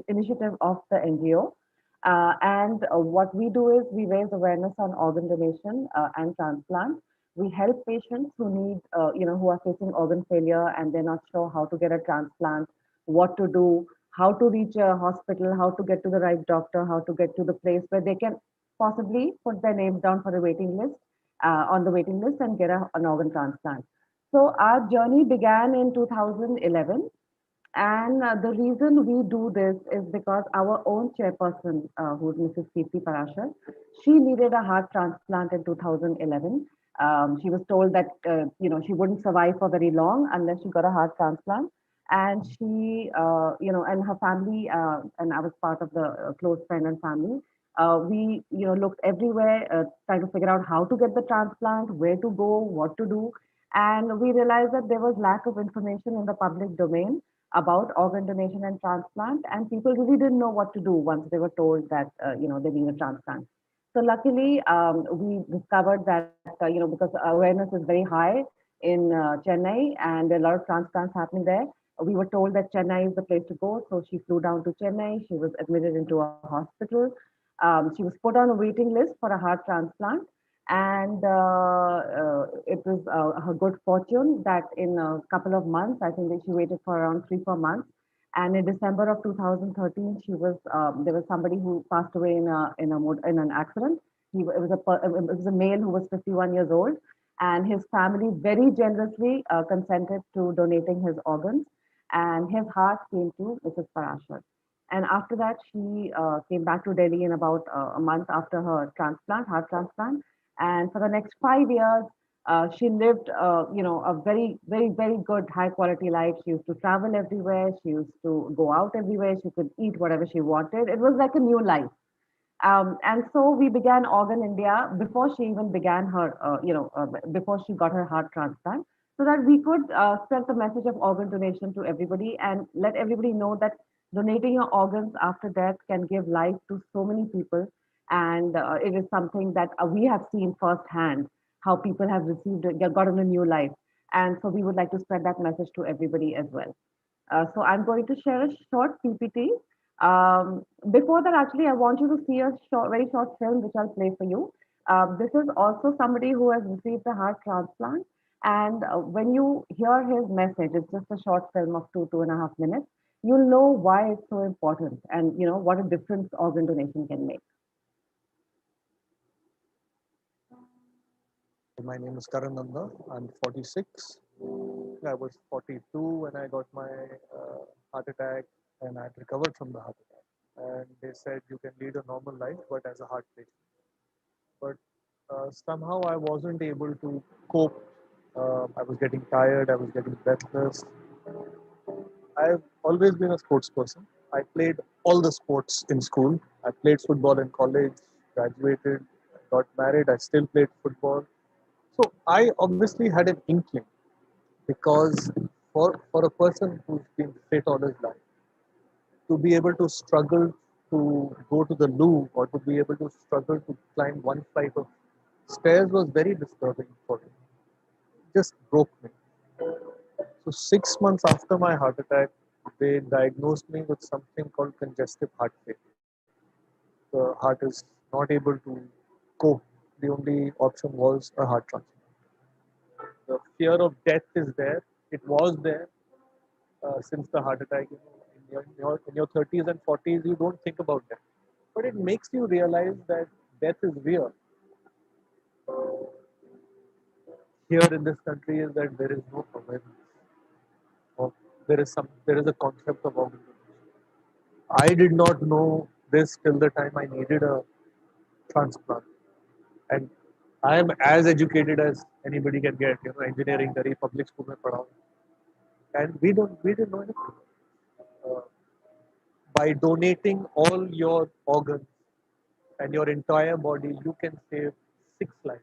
initiative of the NGO. And what we do is we raise awareness on organ donation and transplant. We help patients who need, who are facing organ failure and they're not sure how to get a transplant, what to do, how to reach a hospital, how to get to the right doctor, how to get to the place where they can possibly put their names down for the waiting list, on the waiting list and get an organ transplant. So our journey began in 2011, and the reason we do this is because our own chairperson, who's Mrs. Kirti Parashar, she needed a heart transplant in 2011. She was told that she wouldn't survive for very long unless she got a heart transplant, and and her family, and I was part of the close friend and family. We looked everywhere, trying to figure out how to get the transplant, where to go, what to do, and we realized that there was lack of information in the public domain about organ donation and transplant, and people really didn't know what to do once they were told that they need a transplant. So luckily, we discovered that because awareness is very high in Chennai, and there are a lot of transplants happening there. We were told that Chennai is the place to go, so she flew down to Chennai. She was admitted into a hospital. She was put on a waiting list for a heart transplant, and it was her good fortune that in a couple of months, I think that she waited for around 3 4 months, and in December of 2013, she was there was somebody who passed away in an accident. It was a male who was 51 years old, and his family very generously consented to donating his organs, and his heart came to Mrs. Parashar. And after that, she came back to Delhi in about a month after her heart transplant. And for the next 5 years, she lived, a very, very, very good, high quality life. She used to travel everywhere. She used to go out everywhere. She could eat whatever she wanted. It was like a new life. And so we began Organ India before she even began before she got her heart transplant, so that we could spread the message of organ donation to everybody and let everybody know that donating your organs after death can give life to so many people. And it is something that we have seen firsthand how people have gotten a new life. And so we would like to spread that message to everybody as well. So I'm going to share a short PPT. Before that, actually, I want you to see a very short film which I'll play for you. This is also somebody who has received a heart transplant. And when you hear his message, it's just a short film of 2.5 minutes. You'll know why it's so important and what a difference organ donation can make. My name is Karan Nanda. I'm 46. I was 42 when I got my heart attack, and I had recovered from the heart attack. And they said you can lead a normal life, but as a heart patient. But somehow I wasn't able to cope. I was getting tired. I was getting breathless. I've always been a sports person. I played all the sports in school. I played football in college, graduated, got married. I still played football. So I obviously had an inkling, because for a person who's been fit all his life, to be able to struggle to go to the loo, or to be able to struggle to climb one flight of stairs, was very disturbing for me. It just broke me. So 6 months after my heart attack, they diagnosed me with something called congestive heart failure. The heart is not able to cope. The only option was a heart transplant. The fear of death is there. It was there since the heart attack. In your 30s and 40s, you don't think about death, but it makes you realize that death is real. Here in this country, is that there is no awareness of, there is a concept of organ donation. I did not know this till the time I needed a transplant, and I am as educated as anybody can get. Engineering करी, public school में पढ़ा हूँ, and we didn't know anything. Uh, by donating all your organs and your entire body, you can save 6 lives.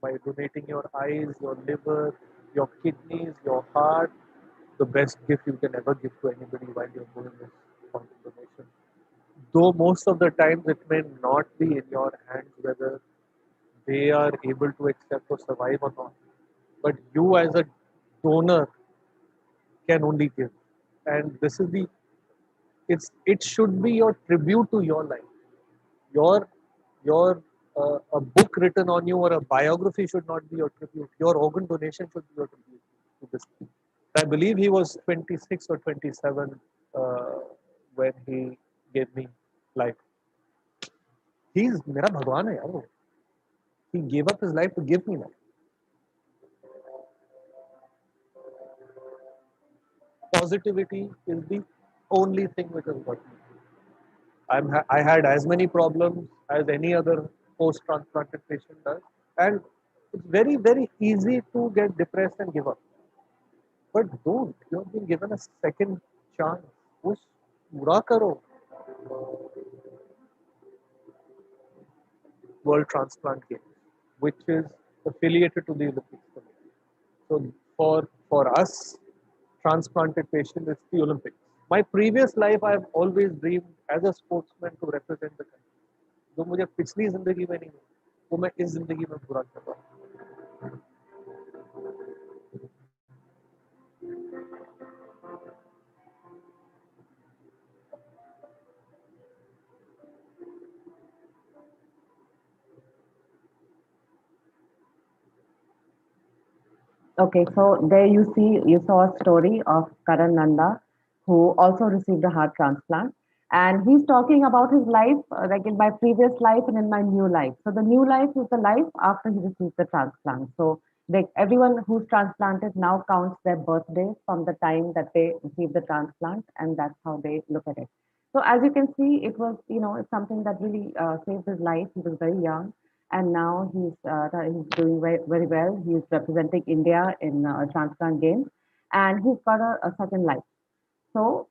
By donating your eyes, your liver, your kidneys, your heart, the best gift you can ever give to anybody while you're doing this organ donation. Though most of the times it may not be in your hands whether they are able to accept or survive or not. But you as a donor can only give. And this is the it should be your tribute to your life. Your a book written on you or a biography should not be your tribute. Your organ donation should be your tribute to this. I believe he was 26 or 27 uh, when he gave me life. He's मेरा भगवान है यार वो. He gave up his life to give me life. Positivity is the only thing which has got me. I had as many problems as any other post-transplanted patient does, and it's very very easy to get depressed and give up. But don't. You have been given a second chance. उस पूरा करो. World Transplant Games, which is affiliated to the Olympics Committee. So for us, transplanted patient is the Olympics. My previous life, I've always dreamed as a sportsman to represent the country. जो मुझे पिछली जिंदगी में नहीं मिला, वो मैं इस जिंदगी में पूरा कर रहा हूँ. Okay, so there you see, you saw a story of Karan Nanda, who also received a heart transplant. And he's talking about his life, like in my previous life and in my new life. So the new life is the life after he received the transplant. So everyone who's transplanted now counts their birthday from the time that they received the transplant, and that's how they look at it. So as you can see, it was, it's something that really saved his life. He was very young, and now he's doing very well. He's representing India in transplant games, and he's got a second life. So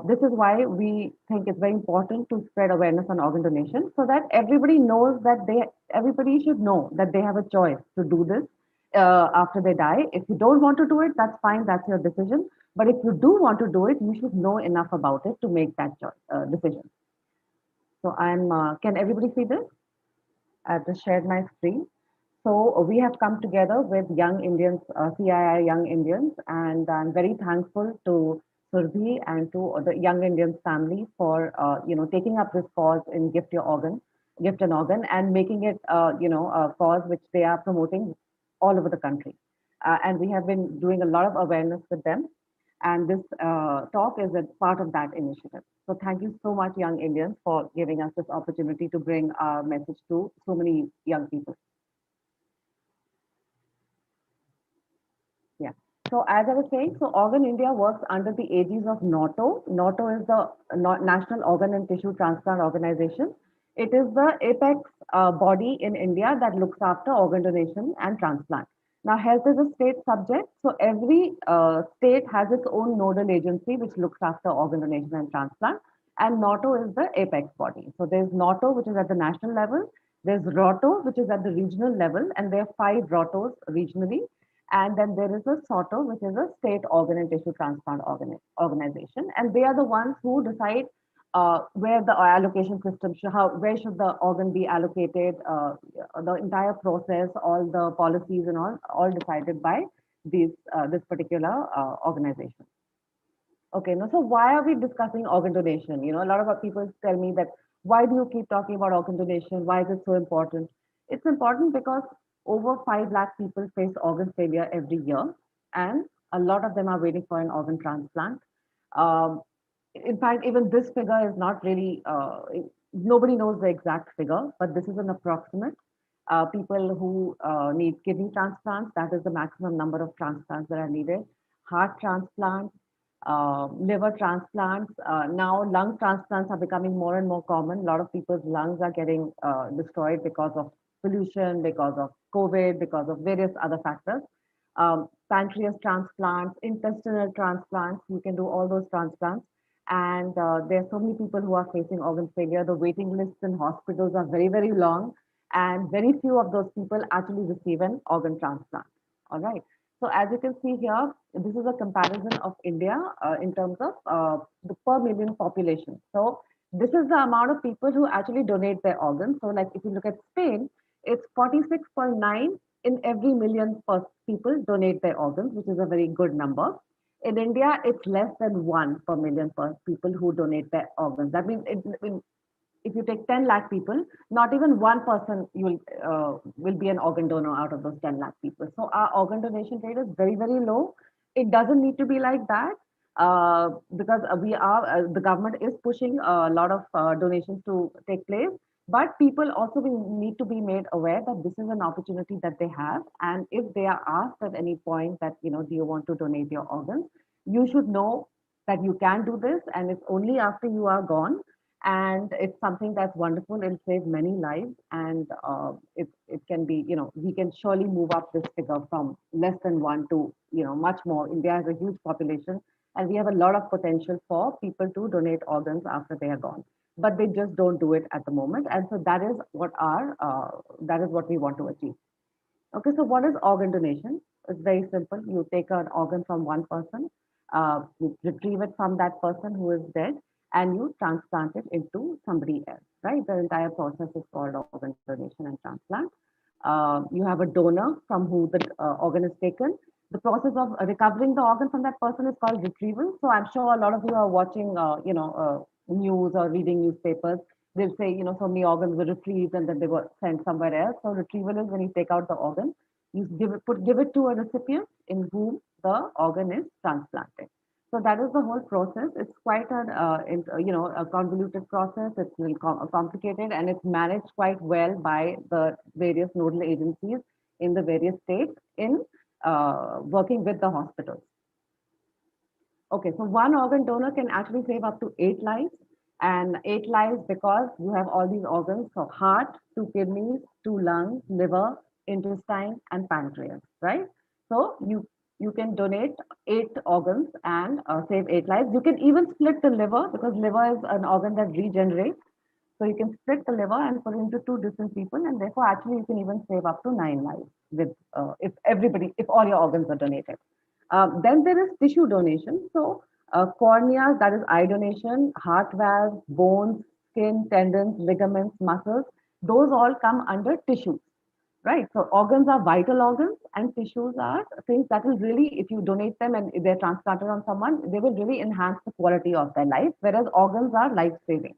this is why we think it's very important to spread awareness on organ donation, so that everybody knows that everybody should know that they have a choice to do this after they die. If you don't want to do it, that's fine. That's your decision. But if you do want to do it, you should know enough about it to make that decision. So can everybody see this? I've just shared my screen. So we have come together with Young Indians, CII Young Indians, and I'm very thankful to Surbhi and to the Young Indians family for taking up this cause in Gift an Organ, and making it a cause which they are promoting all over the country. And we have been doing a lot of awareness with them, and this talk is a part of that initiative. So thank you so much, Young Indians, for giving us this opportunity to bring our message to so many young people. Yeah. So as I was saying, so Organ India works under the aegis of NATO. NATO is the National Organ and Tissue Transplant Organization. It is the apex body in India that looks after organ donation and transplant. Now, health is a state subject, so every state has its own nodal agency which looks after organ donation and transplant. And NATO is the apex body. So there's NATO, which is at the national level. There's ROTO, which is at the regional level, and there are 5 ROTOs regionally. And then there is a SOTO, which is a state organ and tissue transplant organization. And they are the ones who decide where the allocation system should, where should the organ be allocated, the entire process, all the policies and all decided by this particular organization. Okay, now, so why are we discussing organ donation? A lot of our people tell me that, why do you keep talking about organ donation? Why is it so important? It's important because over 5 lakh people face organ failure every year, and a lot of them are waiting for an organ transplant. Um, in fact, even this figure is not really, nobody knows the exact figure, but this is an approximate. People who need kidney transplants, that is the maximum number of transplants that are needed. Heart transplant, liver transplants. Now, lung transplants are becoming more and more common. A lot of people's lungs are getting destroyed because of pollution, because of COVID, because of various other factors. Pancreas transplants, intestinal transplants, you can do all those transplants. And there are so many people who are facing organ failure. The waiting lists in hospitals are very, very long, and very few of those people actually receive an organ transplant. All right. So as you can see here, this is a comparison of India in terms of the per million population. So this is the amount of people who actually donate their organs. So like if you look at Spain, it's 46.9 in every million people donate their organs, which is a very good number. In India, it's less than one per million per people who donate their organs. That means if you take 10 lakh people, not even one person will be an organ donor out of those 10 lakh people. So our organ donation rate is very, very low. It doesn't need to be like that because the government is pushing a lot of donations to take place. But people also need to be made aware that this is an opportunity that they have. And if they are asked at any point that, do you want to donate your organs, you should know that you can do this. And it's only after you are gone, and it's something that's wonderful. It'll save many lives, and it can be, we can surely move up this figure from less than one to much more. India has a huge population, and we have a lot of potential for people to donate organs after they are gone, but they just don't do it at the moment. And so that is what we want to achieve. Okay, so what is organ donation? It's very simple. You take an organ from one person, you retrieve it from that person who is dead, and you transplant it into somebody else, right? The entire process is called organ donation and transplant. You have a donor from who the organ is taken. The process of recovering the organ from that person is called retrieval. So I'm sure a lot of you are watching, news or reading newspapers. They'll say, so many organs were retrieved and then they were sent somewhere else. So retrieval is when you take out the organ, you give it to a recipient in whom the organ is transplanted. So that is the whole process. It's quite a convoluted process. It's really complicated, and it's managed quite well by the various nodal agencies in the various states in working with the hospitals. Okay, so one organ donor can actually save up to 8 lives, and 8 lives because you have all these organs: so heart, two kidneys, two lungs, liver, intestine, and pancreas, right? So you can donate 8 organs and save 8 lives. You can even split the liver because liver is an organ that regenerates. So you can split the liver and put it into two different people, and therefore actually you can even save up to 9 lives with if all your organs are donated. Then there is tissue donation. So corneas, that is eye donation, heart valves, bones, skin, tendons, ligaments, muscles, those all come under tissues, right? So organs are vital organs, and tissues are things that will really, if you donate them and they're transplanted on someone, they will really enhance the quality of their life, whereas organs are life-saving.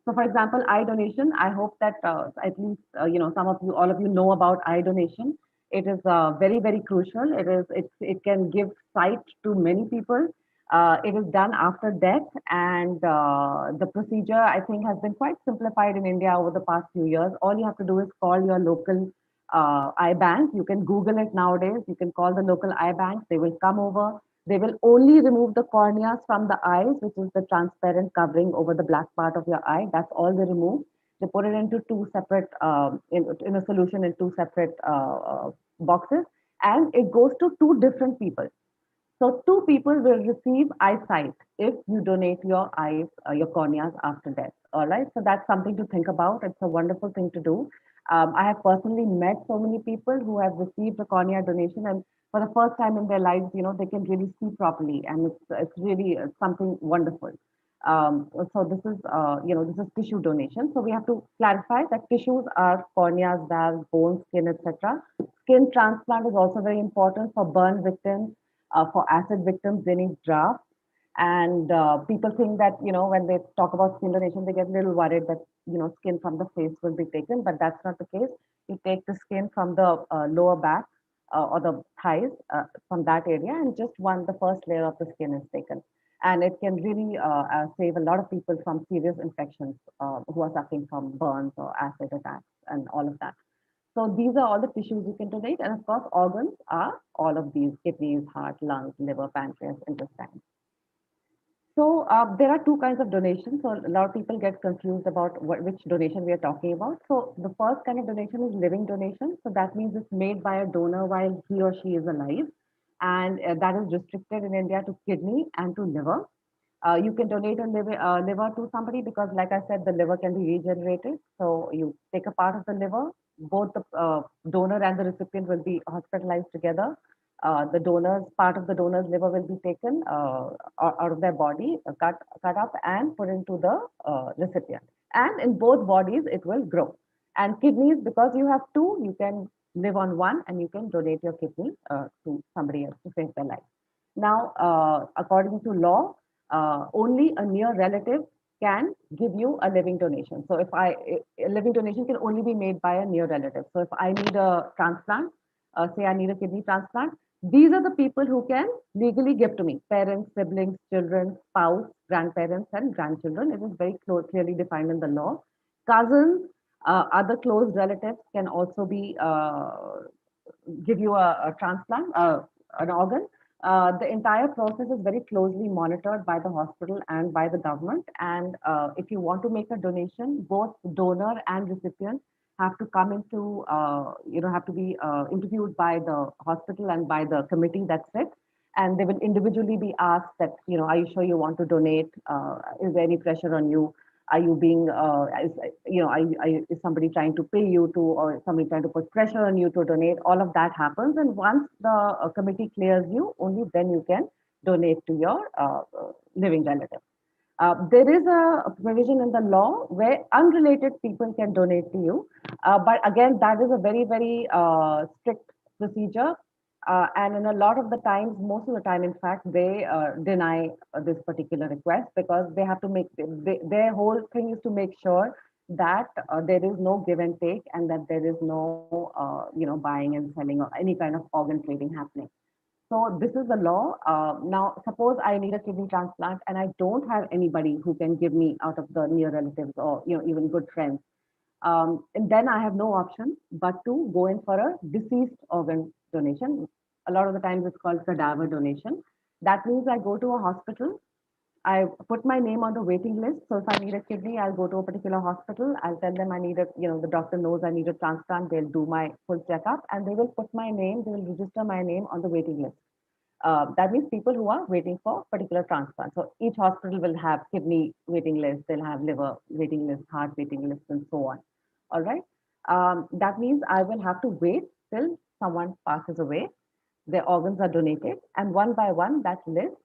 So, for example, eye donation. I hope that at least all of you know about eye donation. It is very, very crucial. It can give sight to many people. It is done after death, and the procedure, I think, has been quite simplified in India over the past few years. All you have to do is call your local eye bank. You can Google it nowadays. You can call the local eye bank. They will come over. They will only remove the corneas from the eyes, which is the transparent covering over the black part of your eye. That's all they remove. They put it into two separate, in a solution in two separate boxes, and it goes to two different people. So two people will receive eyesight if you donate your eyes, your corneas after death. All right. So that's something to think about. It's a wonderful thing to do. I have personally met so many people who have received a cornea donation, and for the first time in their lives, they can really see properly, and it's really something wonderful. So this is tissue donation. So we have to clarify that tissues are corneas, valves, bones, skin, etc. Skin transplant is also very important for burn victims. For acid victims, they need drafts. And people think that, when they talk about skin donation, they get a little worried that, skin from the face will be taken, but that's not the case. You take the skin from the lower back or the thighs from that area, and just the first layer of the skin is taken. And it can really save a lot of people from serious infections who are suffering from burns or acid attacks and all of that. So these are all the tissues you can donate. And of course, organs are all of these: kidneys, heart, lungs, liver, pancreas, intestine. So there are two kinds of donations. So a lot of people get confused about which donation we are talking about. So the first kind of donation is living donation. So that means it's made by a donor while he or she is alive. And that is restricted in India to kidney and to liver. You can donate a liver to somebody because, like I said, the liver can be regenerated. So you take a part of the liver, both the donor and the recipient will be hospitalized together. The donor's part of the donor's liver will be taken out of their body, cut up, and put into the recipient. And in both bodies, it will grow. And kidneys, because you have two, you can live on one, and you can donate your kidney to somebody else to save their life. Now, according to law, only a near relative can give you a living donation. So a living donation can only be made by a near relative. So if I need a transplant, say I need a kidney transplant, these are the people who can legally give to me: parents, siblings, children, spouse, grandparents, and grandchildren. It is very clearly defined in the law. Cousins, other close relatives can also be give you a transplant, an organ. The entire process is very closely monitored by the hospital and by the government. And if you want to make a donation, both donor and recipient have to come into, have to be interviewed by the hospital and by the committee that's it. And they will individually be asked that, are you sure you want to donate? Is there any pressure on you? Are you being, is somebody trying to pay you to, or somebody trying to put pressure on you to donate? All of that happens. And once the committee clears you, only then you can donate to your living relative. There is a provision in the law where unrelated people can donate to you. But again, that is a very, very strict procedure. And in a lot of the times, most of the time, in fact, they deny this particular request because they have to their whole thing is to make sure that there is no give and take and that there is no, buying and selling or any kind of organ trading happening. So this is the law. Now, suppose I need a kidney transplant and I don't have anybody who can give me out of the near relatives or even good friends. And then I have no option but to go in for a deceased organ donation. A lot of the times it's called cadaver donation. That means I go to a hospital, I put my name on the waiting list. So if I need a kidney, I'll go to a particular hospital. I'll tell them I need a, the doctor knows I need a transplant. They'll do my full checkup and they will put my name, they will register my name on the waiting list. That means people who are waiting for particular transplant. So each hospital will have kidney waiting list, they'll have liver waiting list, heart waiting list, and so on. All right. That means I will have to wait till someone passes away, their organs are donated, and one by one, that list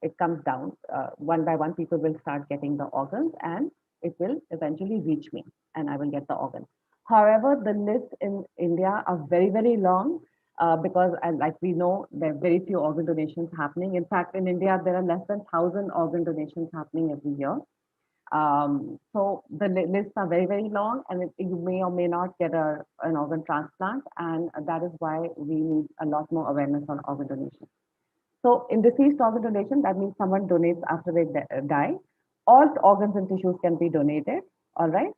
it comes down. One by one, people will start getting the organs, and it will eventually reach me, and I will get the organ. However, the list in India are very, very long because, like we know, there are very few organ donations happening. In fact, in India, there are less than 1,000 organ donations happening every year. So the lists are very, very long, and you may or may not get an organ transplant, and that is why we need a lot more awareness on organ donation. So in deceased organ donation, that means someone donates after they die. All organs and tissues can be donated. All right.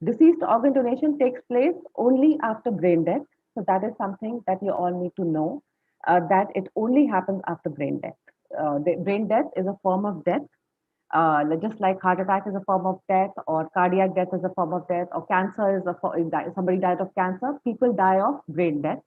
Deceased organ donation takes place only after brain death. So that is something that you all need to know, that it only happens after brain death. The brain death is a form of death, just like heart attack is a form of death, or cardiac death is a form of death, or cancer is somebody died of cancer. People die of brain death.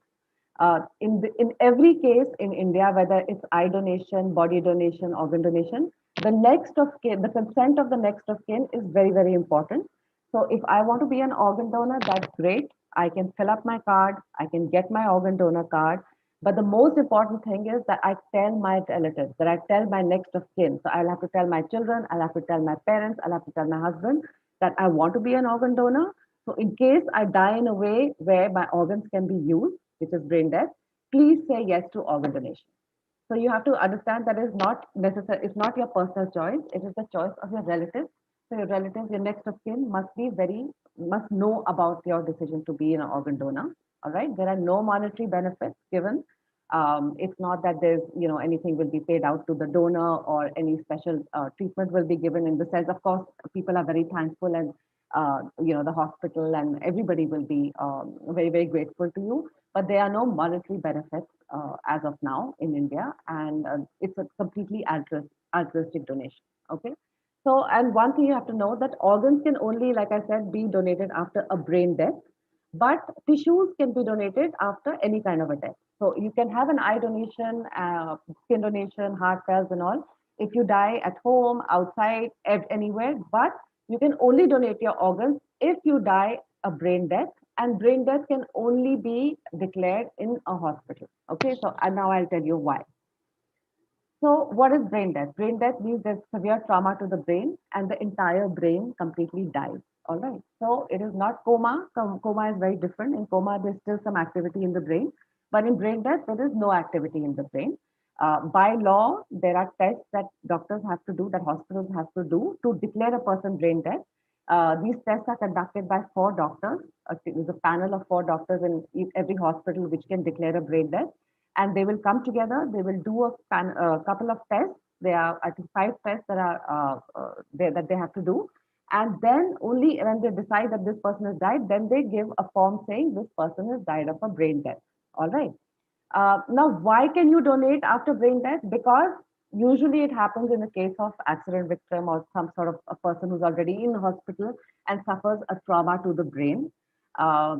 In every case in India, whether it's eye donation, body donation, organ donation, the next of kin, the consent of the next of kin is very, very important. So if I want to be an organ donor, that's great. I can fill up my card, I can get my organ donor card. But the most important thing is that I tell my relatives, that I tell my next of kin. So I'll have to tell my children, I'll have to tell my parents, I'll have to tell my husband that I want to be an organ donor. So in case I die in a way where my organs can be used, which is brain death, please say yes to organ donation. So you have to understand that is not necessary, it's not your personal choice, it is the choice of your relatives. So your relatives, your next of kin must know about your decision to be an organ donor. All right. There are no monetary benefits given. It's not that there's, anything will be paid out to the donor or any special treatment will be given in the sense, of course, people are very thankful and, the hospital and everybody will be very, very grateful to you. But there are no monetary benefits as of now in India, and it's a completely altruistic donation. Okay. So, and one thing you have to know that organs can only, like I said, be donated after a brain death, but tissues can be donated after any kind of a death. So you can have an eye donation, skin donation, heart cells, and all. If you die at home, outside, anywhere, but you can only donate your organs if you die a brain death, and brain death can only be declared in a hospital. Okay, so and now I'll tell you why. So, what is brain death? Brain death means there's severe trauma to the brain and the entire brain completely dies. All right. So, it is not coma. Coma is very different. In coma, there's still some activity in the brain. But in brain death, there is no activity in the brain. By law, there are tests that doctors have to do, that hospitals have to do to declare a person brain dead. These tests are conducted by four doctors. There's a panel of four doctors in every hospital which can declare a brain death. And they will come together, they will do a couple of tests. There are, I think, five tests that are that they have to do. And then only when they decide that this person has died, then they give a form saying this person has died of a brain death. All right. Now, why can you donate after brain death? Because usually it happens in the case of accident victim or some sort of a person who's already in the hospital and suffers a trauma to the brain. Uh,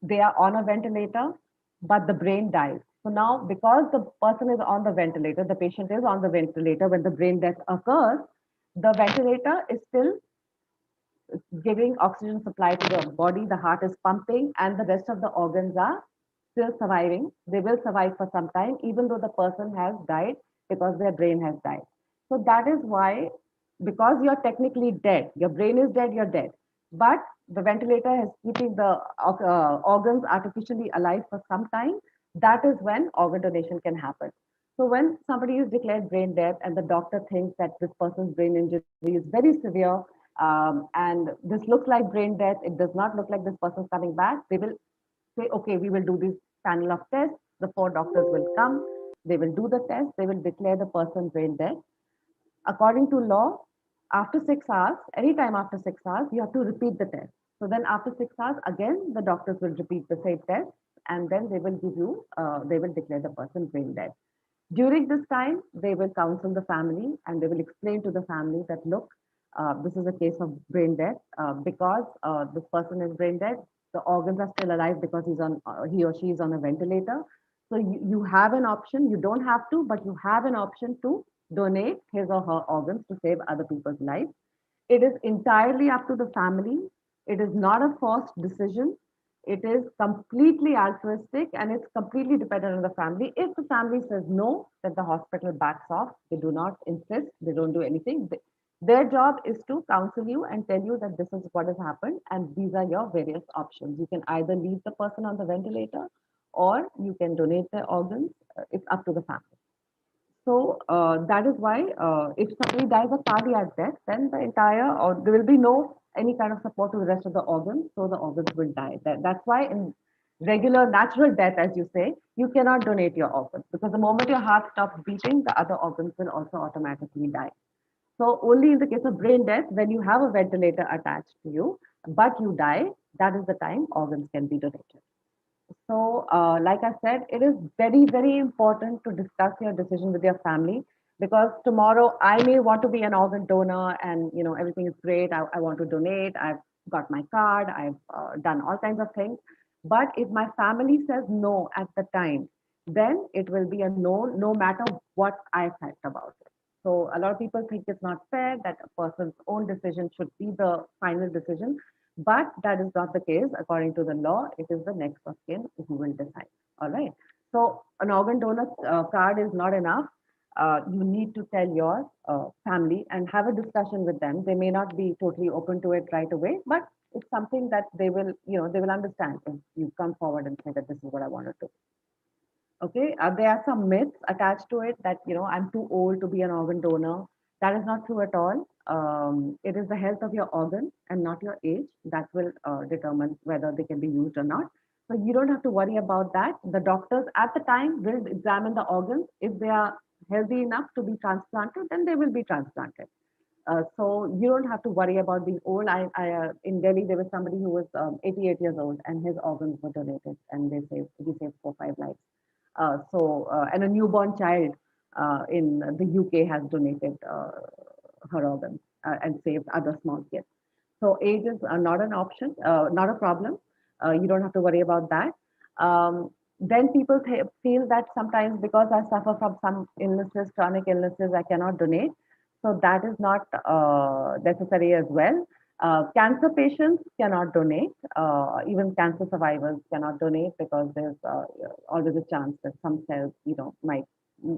they are on a ventilator, but the brain dies. So now, because the person is on the ventilator, the patient is on the ventilator when the brain death occurs, the ventilator is still giving oxygen supply to the body, the heart is pumping, and the rest of the organs are still surviving. They will survive for some time, even though the person has died because their brain has died. So that is why, because you're technically dead, your brain is dead, you're dead. But the ventilator is keeping the organs artificially alive for some time. That is when organ donation can happen. So when somebody is declared brain dead and the doctor thinks that this person's brain injury is very severe, and this looks like brain death, it does not look like this person's coming back, they will say, okay, we will do this panel of tests. The four doctors will come, they will do the test, they will declare the person brain dead. According to law, after 6 hours, anytime after 6 hours, you have to repeat the test. So then after 6 hours, again, the doctors will repeat the same test and then they will give you, they will declare the person brain dead. During this time, they will counsel the family and they will explain to the family that, look, this is a case of brain death because this person is brain dead. The organs are still alive because he or she is on a ventilator. So you have an option. You don't have to, but you have an option to donate his or her organs to save other people's lives. It is entirely up to the family. It is not a forced decision. It is completely altruistic and it's completely dependent on the family. If the family says no, then the hospital backs off. They do not insist. They don't do anything. Their job is to counsel you and tell you that this is what has happened and these are your various options. You can either leave the person on the ventilator or you can donate their organs. It's up to the family. So that is why if somebody dies of cardiac death, then the entire, or there will be no any kind of support to the rest of the organs, so the organs will die. That's why in regular natural death, as you say, you cannot donate your organs because the moment your heart stops beating, the other organs will also automatically die. So only in the case of brain death, when you have a ventilator attached to you, but you die, that is the time organs can be donated. So, like I said, it is very, very important to discuss your decision with your family because tomorrow I may want to be an organ donor and everything is great. I want to donate. I've got my card. I've done all kinds of things. But if my family says no at the time, then it will be a no, no matter what I felt about it. So a lot of people think it's not fair that a person's own decision should be the final decision. But that is not the case. According to the law, it is the next of kin who will decide. All right. So an organ donor card is not enough. You need to tell your family and have a discussion with them. They may not be totally open to it right away, but it's something that they will understand if you come forward and say that this is what I want to do. Okay, there are some myths attached to it that I'm too old to be an organ donor. That is not true at all. It is the health of your organ and not your age that will determine whether they can be used or not. So you don't have to worry about that. The doctors at the time will examine the organs. If they are healthy enough to be transplanted, then they will be transplanted. So you don't have to worry about being old. In Delhi there was somebody who was 88 years old and his organs were donated and he saved 4 5 lives. And a newborn child in the UK has donated her organs and saved other small kids. So age is not an option, not a problem. You don't have to worry about that. Then people feel that sometimes because I suffer from some illnesses, chronic illnesses, I cannot donate. So that is not necessary as well. Cancer patients cannot donate. Even cancer survivors cannot donate because there's always a chance that some cells, might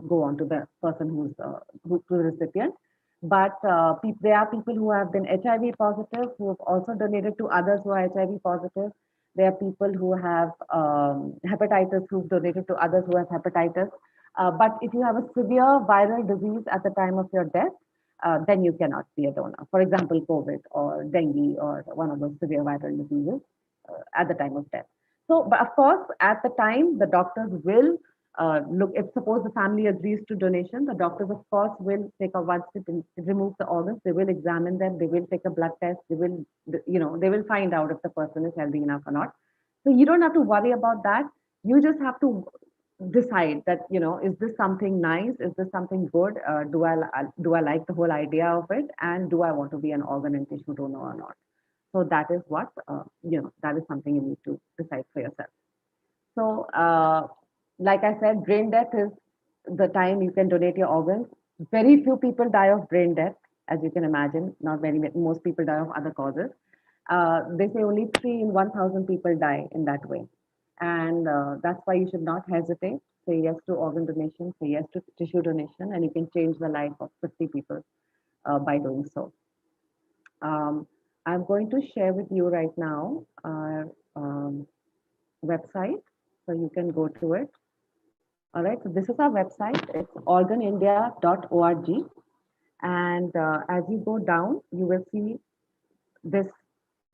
go on to the person who's the recipient. But there are people who have been HIV positive who have also donated to others who are HIV positive. There are people who have hepatitis who've donated to others who have hepatitis. But if you have a severe viral disease at the time of your death, then you cannot be a donor. For example, COVID or dengue or one of those severe viral diseases at the time of death. So, but of course, at the time, the doctors will look. If suppose the family agrees to donation, the doctors, of course, will take a once it remove the organs, they will examine them, they will take a blood test, they will, they will find out if the person is healthy enough or not. So you don't have to worry about that. You just have to decide that, is this something nice, is this something good, do I like the whole idea of it, and do I want to be an organ and tissue donor or not. So that is what, that is something you need to decide for yourself. So like I said, brain death is the time you can donate your organs. Very few people die of brain death, as you can imagine. Not very most people die of other causes. They say only 3 in 1,000 people die in that way. And that's why you should not hesitate. Say yes to organ donation, say yes to tissue donation, and you can change the life of 50 people by doing so. I'm going to share with you right now our website, so you can go to it. All right, so this is our website. It's organindia.org. And as you go down, you will see this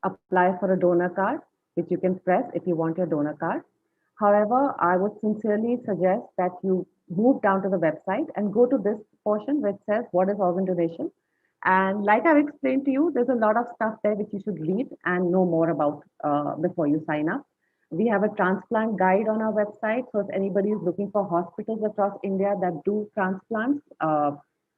apply for a donor card, which you can press if you want your donor card. However, I would sincerely suggest that you move down to the website and go to this portion which says what is organ donation. And like I've explained to you, there's a lot of stuff there which you should read and know more about before you sign up. We have a transplant guide on our website. So if anybody is looking for hospitals across India that do transplants,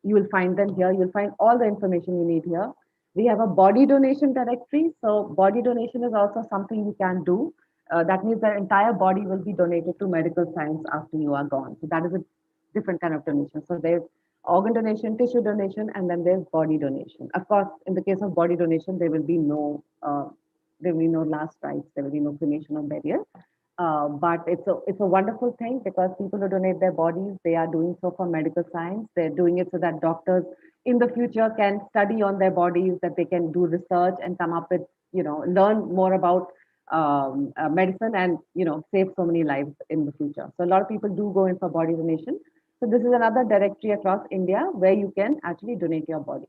you will find them here. You'll find all the information you need here. We have a body donation directory. So body donation is also something you can do. That means the entire body will be donated to medical science after you are gone. So that is a different kind of donation. So there's organ donation, tissue donation, and then there's body donation. Of course, in the case of body donation, there will be no last rites, there will be no cremation or burial. But it's a wonderful thing because people who donate their bodies, they are doing so for medical science. They're doing it so that doctors in the future can study on their bodies, that they can do research and come up with, learn more about medicine and, save so many lives in the future. So a lot of people do go in for body donation. So this is another directory across India where you can actually donate your body.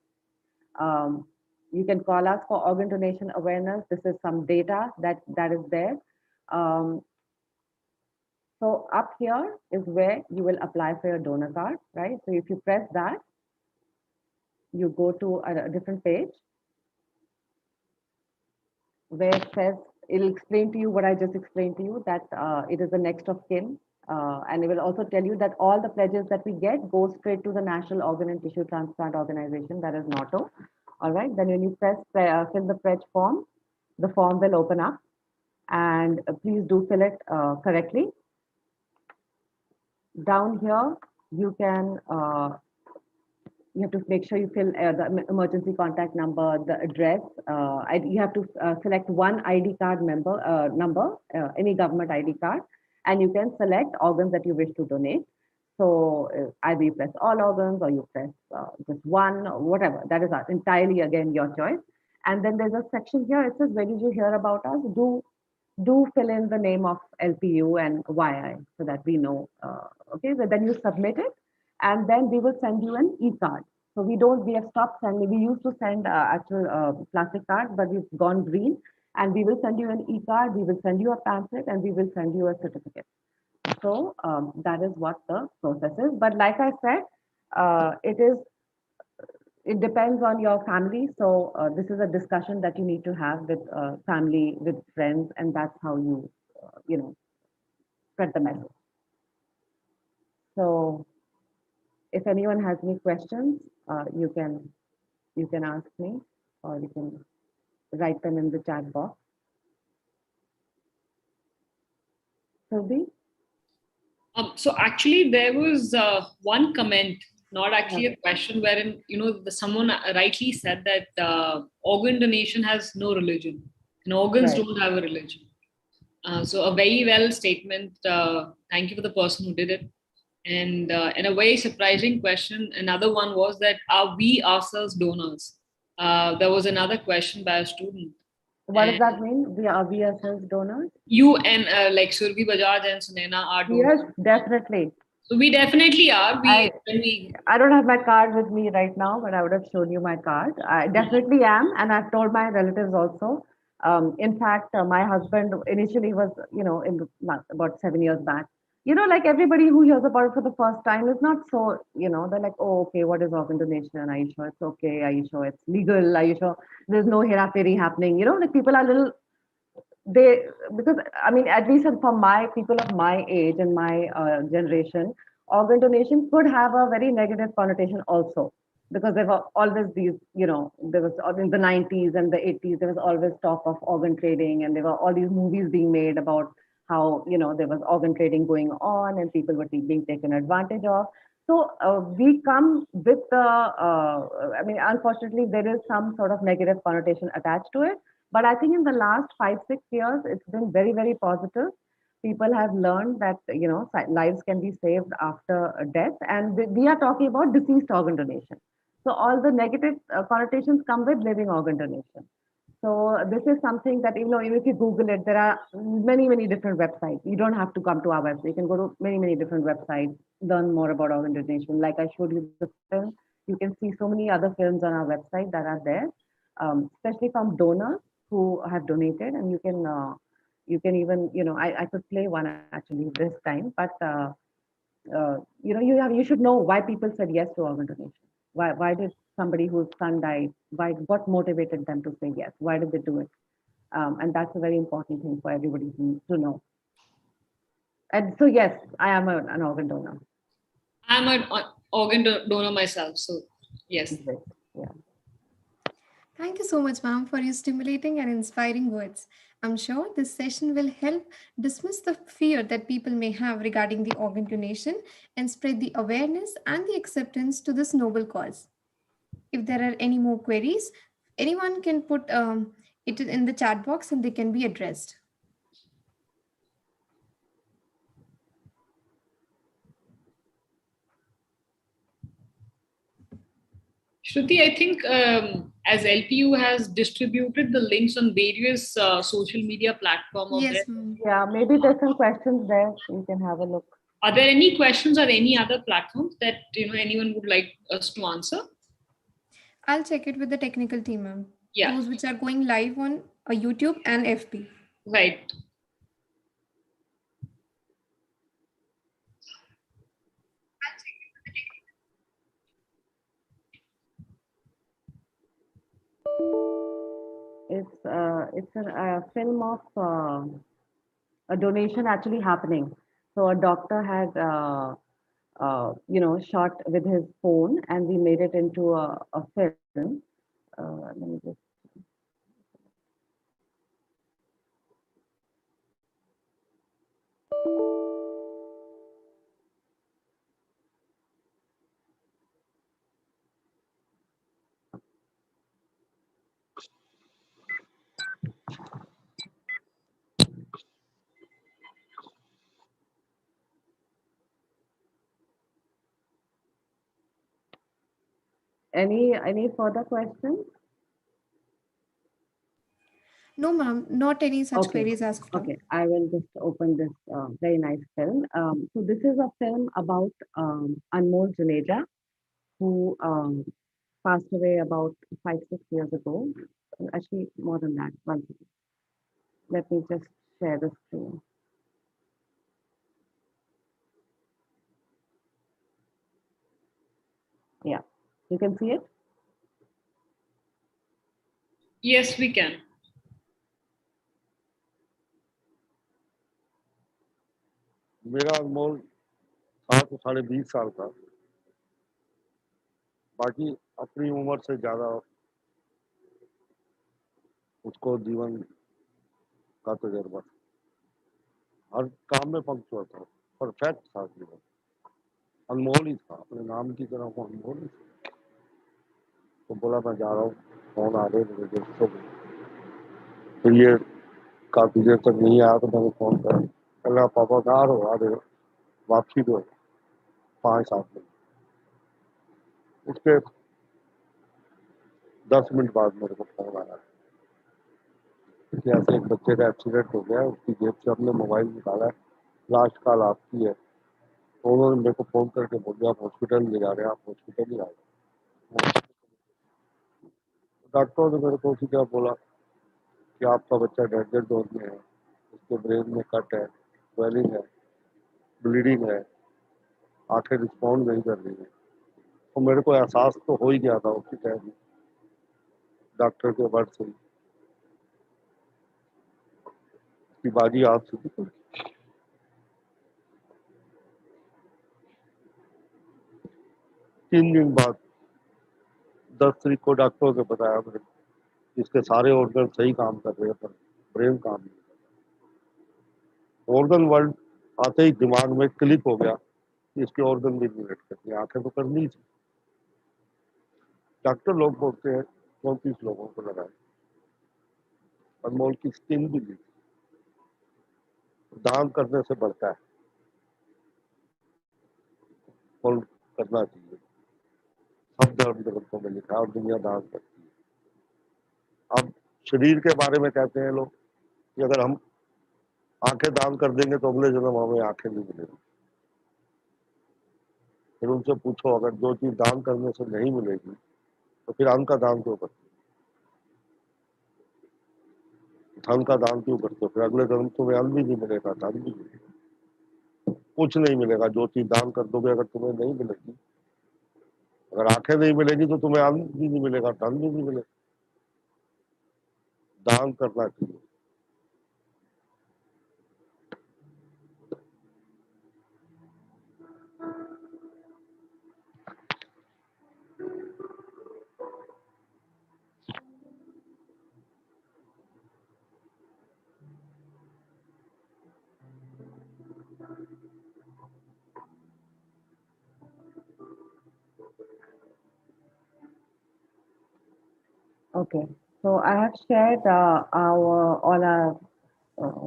You can call us for organ donation awareness. This is some data that is there. So up here is where you will apply for your donor card, right? So if you press that, you go to a different page where it says, it'll explain to you what I just explained to you, that it is the next of kin. And it will also tell you that all the pledges that we get go straight to the National Organ and Tissue Transplant Organization, that is NATO. All right, then when you fill the pledge form, the form will open up, and please do fill it correctly. Down here, you can, you have to make sure you fill the emergency contact number, the address. You have to select one ID card number, any government ID card, and you can select organs that you wish to donate. So either you press all organs or you press just one, or whatever. That is entirely, again, your choice. And then there's a section here. It says, where did you hear about us? Do fill in the name of LPU and YI so that we know. Okay, so then you submit it, and then we will send you an e-card. So we have stopped sending. We used to send actual plastic cards, but we've gone green, and we will send you an e-card. We will send you a pamphlet, and we will send you a certificate. So that is what the process is. But like I said, it depends on your family. So this is a discussion that you need to have with family, with friends, and that's how you, spread the message. So if anyone has any questions, you can ask me, or you can write them in the chat box. Sylvie? So actually, there was one comment, not actually a question, wherein someone rightly said that organ donation has no religion, and organs don't have a religion. So a very well statement. Thank you for the person who did it. And a very surprising question, another one was that, are we ourselves donors? There was another question by a student. What does that mean? Are we ourselves donors? You and like Survi Bajaj and Sunaina are donors. Yes, definitely. So we definitely are. I When we I don't have my card with me right now, but I would have shown you my card. I definitely am, and I've told my relatives also. In fact, my husband initially was, about 7 years back. Like everybody who hears about it for the first time is not so, they're like, oh, okay, what is organ donation? Are you sure it's okay? Are you sure it's legal? Are you sure there's no hera-pheri happening? Like people are little, they, because I mean, at least for my people of my age and my generation, organ donation could have a very negative connotation also, because there were always these, there was in the 90s and the 80s, there was always talk of organ trading, and there were all these movies being made about how, there was organ trading going on and people were being taken advantage of. So we come with the, I mean, unfortunately, there is some sort of negative connotation attached to it, but I think in the last 5, 6 years, it's been very, very positive. People have learned that lives can be saved after death, and we are talking about deceased organ donation. So all the negative connotations come with living organ donation. So this is something that even if you Google it, there are many, many different websites. You don't have to come to our website. You can go to many, many different websites, learn more about organ donation. Like I showed you the film, you can see so many other films on our website that are there, especially from donors who have donated, and you can even I could play one actually this time, but you should know why people said yes to organ donation. Why did somebody whose son died, what motivated them to say yes? Why did they do it? And that's a very important thing for everybody to know. And so yes, I am an organ donor. I'm an organ donor myself, so yes. Great. Yeah. Thank you so much, ma'am, for your stimulating and inspiring words. I'm sure this session will help dismiss the fear that people may have regarding the organ donation and spread the awareness and the acceptance to this noble cause. If there are any more queries, anyone can put it in the chat box and they can be addressed. Shruti, I think as LPU has distributed the links on various social media platform of Yes, there. ma'am. Yeah, maybe there's some questions there. You can have a look. Are there any questions or any other platforms that anyone would like us to answer? I'll check it with the technical team, ma'am. Yeah, Those which are going live on YouTube and FB. right. It's a film of a donation actually happening. So a doctor had shot with his phone, and we made it into a film. Let me just. Any further questions? No, ma'am, not any such Okay. queries as of now. Okay, I will just open this very nice film. So this is a film about Anmol Juneja, who passed away about 5, 6 years ago. Actually, more than that. One second. Let me just share the screen. Yeah, you can see it. Yes, we can. मेरा अनमोल था तो 20.5 साल का, बाकी अपनी उम्र से ज़्यादा उसको जीवन का तजर्बा, हर काम में पंक्चुअल था, परफेक्ट था जीवन, अनमोल ही था, अपने नाम की तरह वो अनमोल ही था। तो बोला मैं जा रहा हूँ, फोन आ रहे मुझे, फिर ये काफ़ी देर तक नहीं आया, तो मैंने फ़ोन करा, कहा पापा कहाँ हो, आ रहे हो, वापसी दो 5-7 मिनट। उसके 10 मिनट बाद मेरे को फोन आया कि ऐसे एक बच्चे का एक्सीडेंट हो गया, उसकी जेब से हमने मोबाइल निकाला है, लास्ट कॉल आपकी है, तो उन्होंने मेरे को फ़ोन करके बोल आप हॉस्पिटल ले जा रहे हैं, आप हॉस्पिटल ही आए। डॉक्टरों ने मेरे को सीधा बोला कि आपका बच्चा डेंजर जोन में है, उसके ब्रेन में कट है, स्वेलिंग है, ब्लीडिंग है, आंखें रिस्पॉन्ड नहीं कर रही है। तो मेरे को एहसास तो हो ही गया था उसी टाइम डॉक्टर के वर्ड से कि बाजी आप सीधी कर। 3 दिन बाद 10 तारीख को डॉक्टरों ने बताया मेरे को इसके सारे ऑर्गन सही काम कर रहे हैं पर ब्रेन काम नहीं कर। ऑर्गन वर्ड आते ही दिमाग में क्लिक हो गया कि इसके ऑर्गन भी रिलेट करते हैं, आंखें तो करनी ही थी। डॉक्टर लोग बोलते हैं 34 लोगों को लगाए, अनमोल की स्किन भी ली। दान करने से बढ़ता है और करना चाहिए। सब धर्म ग्रंथों में लिखा है और दुनिया दान करती है। अब शरीर के बारे में कहते हैं लोग कि अगर हम आंखें दान कर देंगे तो अगले जन्म हमें आंखें नहीं मिलेगी। फिर उनसे पूछो अगर जो चीज दान करने से नहीं मिलेगी तो फिर अन्न का दान क्यों करते हो? धन का दान क्यों करते हो? फिर अगले जन्म तुम्हें अन्न भी नहीं मिलेगा, धन भी मिलेगा, कुछ नहीं मिलेगा। जो चीज दान कर दोगे अगर तुम्हें नहीं मिलेगी, अगर आंखें नहीं मिलेगी तो तुम्हें अन्न भी नहीं मिलेगा, धन भी नहीं मिलेगा। दान करना चाहिए। Okay, so I have shared all our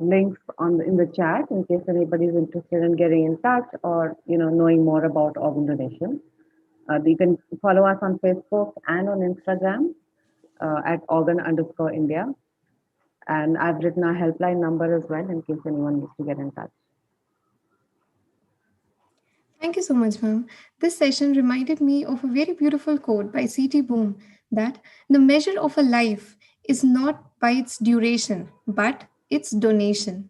links in the chat in case anybody is interested in getting in touch or knowing more about organ donation. You can follow us on Facebook and on Instagram at organ_India, and I've written our helpline number as well in case anyone needs to get in touch. Thank you so much, ma'am. This session reminded me of a very beautiful quote by C.T. Boom that the measure of a life is not by its duration, but its donation.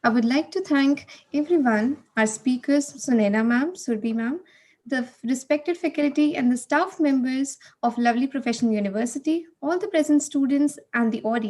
I would like to thank everyone, our speakers, Sunena ma'am, Surbi ma'am, the respected faculty and the staff members of Lovely Professional University, all the present students and the audience.